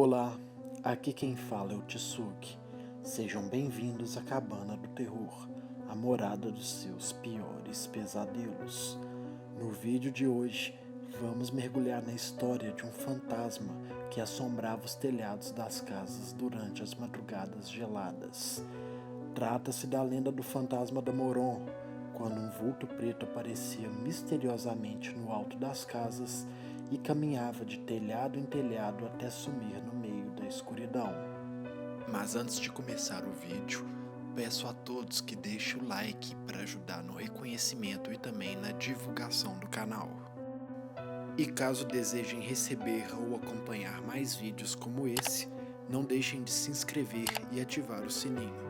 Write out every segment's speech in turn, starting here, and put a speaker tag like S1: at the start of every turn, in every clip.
S1: Olá, aqui quem fala é o Tsuki. Sejam bem-vindos à Cabana do Terror, a morada dos seus piores pesadelos. No vídeo de hoje, vamos mergulhar na história de um fantasma que assombrava os telhados das casas durante as madrugadas geladas. Trata-se da lenda do fantasma da Moron, quando um vulto preto aparecia misteriosamente no alto das casas e caminhava de telhado em telhado até sumir no meio da escuridão. Mas antes de começar o vídeo, peço a todos que deixem o like para ajudar no reconhecimento e também na divulgação do canal. E caso desejem receber ou acompanhar mais vídeos como esse, não deixem de se inscrever e ativar o sininho.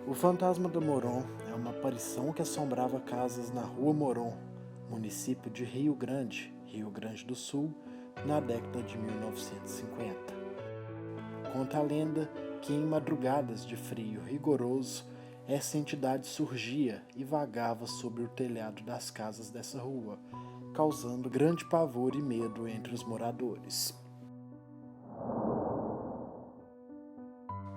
S1: O fantasma da Moron é uma aparição que assombrava casas na Rua Moron, município de Rio Grande, Rio Grande do Sul, na década de 1950. Conta a lenda que em madrugadas de frio rigoroso, essa entidade surgia e vagava sobre o telhado das casas dessa rua, causando grande pavor e medo entre os moradores.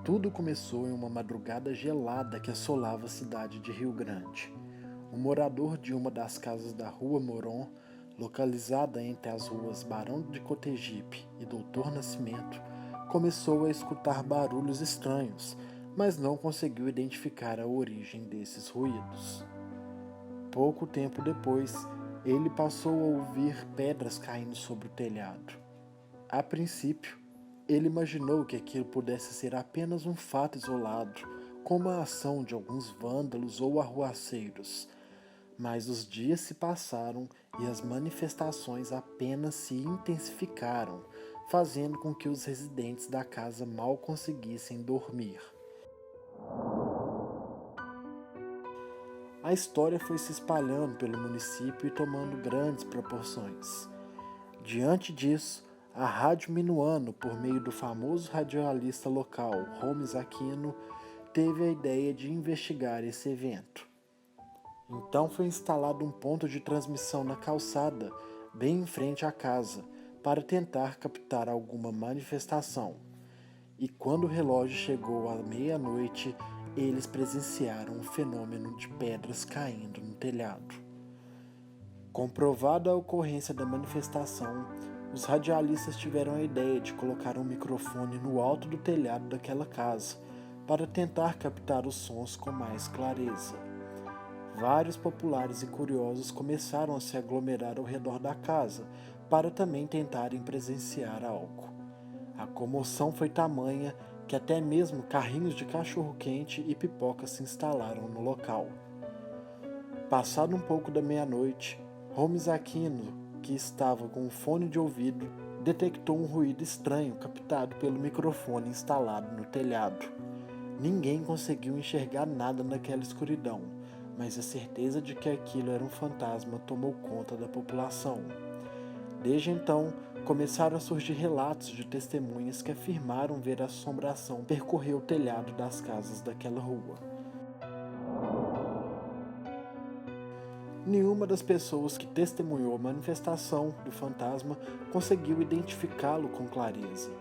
S1: Tudo começou em uma madrugada gelada que assolava a cidade de Rio Grande. Um morador de uma das casas da Rua Moron, localizada entre as ruas Barão de Cotegipe e Doutor Nascimento, começou a escutar barulhos estranhos, mas não conseguiu identificar a origem desses ruídos. Pouco tempo depois, ele passou a ouvir pedras caindo sobre o telhado. A princípio, ele imaginou que aquilo pudesse ser apenas um fato isolado, como a ação de alguns vândalos ou arruaceiros. Mas os dias se passaram e as manifestações apenas se intensificaram, fazendo com que os residentes da casa mal conseguissem dormir. A história foi se espalhando pelo município e tomando grandes proporções. Diante disso, a Rádio Minuano, por meio do famoso radialista local Holmes Aquino, teve a ideia de investigar esse evento. Então foi instalado um ponto de transmissão na calçada, bem em frente à casa, para tentar captar alguma manifestação. E quando o relógio chegou à meia-noite, eles presenciaram o fenômeno de pedras caindo no telhado. Comprovada a ocorrência da manifestação, os radialistas tiveram a ideia de colocar um microfone no alto do telhado daquela casa, para tentar captar os sons com mais clareza. Vários populares e curiosos começaram a se aglomerar ao redor da casa, para também tentarem presenciar algo. A comoção foi tamanha que até mesmo carrinhos de cachorro-quente e pipoca se instalaram no local. Passado um pouco da meia-noite, Holmes Aquino, que estava com um fone de ouvido, detectou um ruído estranho captado pelo microfone instalado no telhado. Ninguém conseguiu enxergar nada naquela escuridão, mas a certeza de que aquilo era um fantasma tomou conta da população. Desde então, começaram a surgir relatos de testemunhas que afirmaram ver a assombração percorrer o telhado das casas daquela rua. Nenhuma das pessoas que testemunhou a manifestação do fantasma conseguiu identificá-lo com clareza.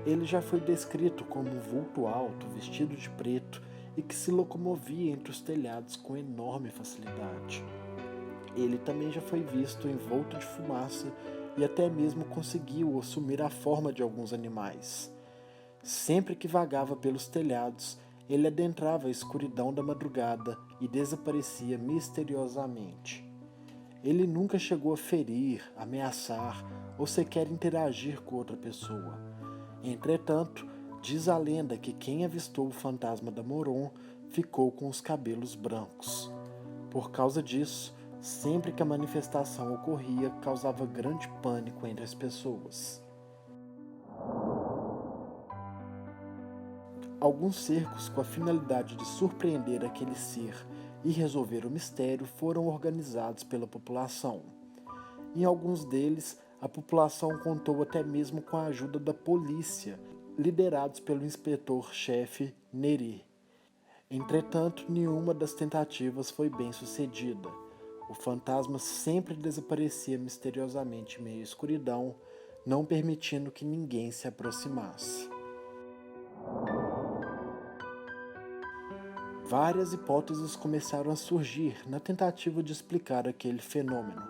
S1: Ele já foi descrito como um vulto alto, vestido de preto e que se locomovia entre os telhados com enorme facilidade. Ele também já foi visto envolto de fumaça e até mesmo conseguiu assumir a forma de alguns animais. Sempre que vagava pelos telhados, ele adentrava a escuridão da madrugada e desaparecia misteriosamente. Ele nunca chegou a ferir, ameaçar ou sequer interagir com outra pessoa. Entretanto, diz a lenda que quem avistou o fantasma da Moron ficou com os cabelos brancos. Por causa disso, sempre que a manifestação ocorria, causava grande pânico entre as pessoas. Alguns cercos com a finalidade de surpreender aquele ser e resolver o mistério foram organizados pela população. Em alguns deles, a população contou até mesmo com a ajuda da polícia, liderados pelo inspetor-chefe Neri. Entretanto, nenhuma das tentativas foi bem sucedida. O fantasma sempre desaparecia misteriosamente em meio à escuridão, não permitindo que ninguém se aproximasse. Várias hipóteses começaram a surgir na tentativa de explicar aquele fenômeno.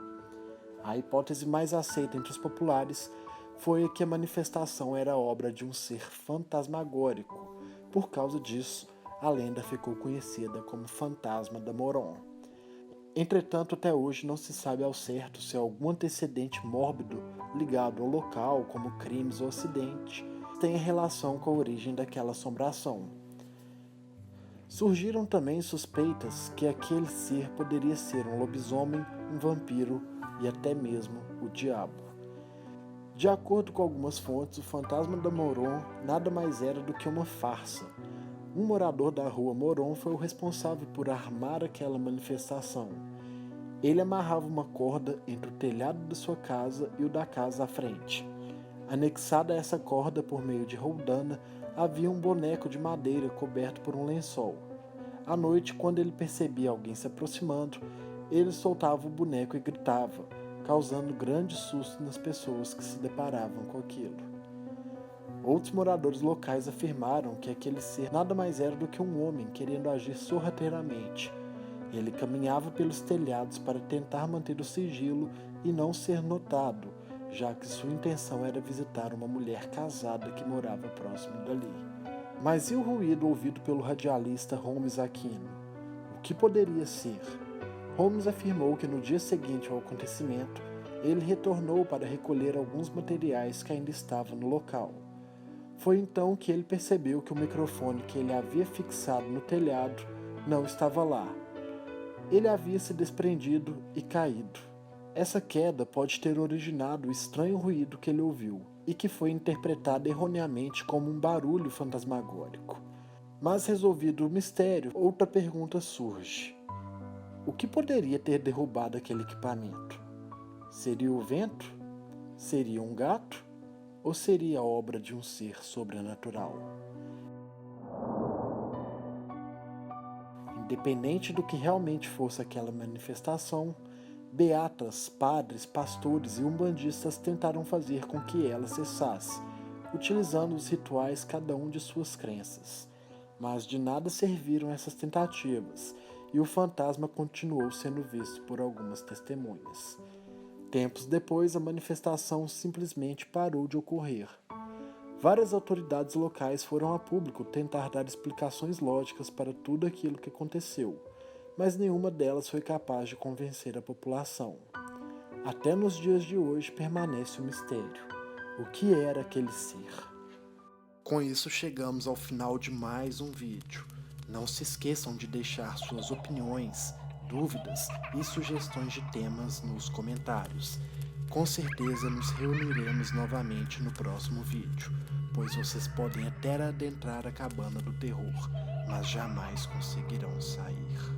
S1: A hipótese mais aceita entre os populares foi a que a manifestação era obra de um ser fantasmagórico. Por causa disso, a lenda ficou conhecida como Fantasma da Moron. Entretanto, até hoje não se sabe ao certo se algum antecedente mórbido ligado ao local, como crimes ou acidente, tem relação com a origem daquela assombração. Surgiram também suspeitas que aquele ser poderia ser um lobisomem, um vampiro e até mesmo o diabo. De acordo com algumas fontes, o fantasma da Moron nada mais era do que uma farsa. Um morador da rua Moron foi o responsável por armar aquela manifestação. Ele amarrava uma corda entre o telhado da sua casa e o da casa à frente. Anexada a essa corda por meio de roldana, havia um boneco de madeira coberto por um lençol. À noite, quando ele percebia alguém se aproximando, ele soltava o boneco e gritava, causando grande susto nas pessoas que se deparavam com aquilo. Outros moradores locais afirmaram que aquele ser nada mais era do que um homem querendo agir sorrateiramente. Ele caminhava pelos telhados para tentar manter o sigilo e não ser notado, já que sua intenção era visitar uma mulher casada que morava próximo dali. Mas e o ruído ouvido pelo radialista Holmes Aquino? O que poderia ser? Holmes afirmou que no dia seguinte ao acontecimento, ele retornou para recolher alguns materiais que ainda estavam no local. Foi então que ele percebeu que o microfone que ele havia fixado no telhado não estava lá. Ele havia se desprendido e caído. Essa queda pode ter originado o estranho ruído que ele ouviu e que foi interpretado erroneamente como um barulho fantasmagórico. Mas resolvido o mistério, outra pergunta surge. O que poderia ter derrubado aquele equipamento? Seria o vento? Seria um gato? Ou seria obra de um ser sobrenatural? Independente do que realmente fosse aquela manifestação, beatas, padres, pastores e umbandistas tentaram fazer com que ela cessasse, utilizando os rituais cada um de suas crenças. Mas de nada serviram essas tentativas, e o fantasma continuou sendo visto por algumas testemunhas. Tempos depois, a manifestação simplesmente parou de ocorrer. Várias autoridades locais foram a público tentar dar explicações lógicas para tudo aquilo que aconteceu, mas nenhuma delas foi capaz de convencer a população. Até nos dias de hoje permanece o mistério. O que era aquele ser? Com isso chegamos ao final de mais um vídeo. Não se esqueçam de deixar suas opiniões, dúvidas e sugestões de temas nos comentários. Com certeza nos reuniremos novamente no próximo vídeo, pois vocês podem até adentrar a cabana do terror, mas jamais conseguirão sair.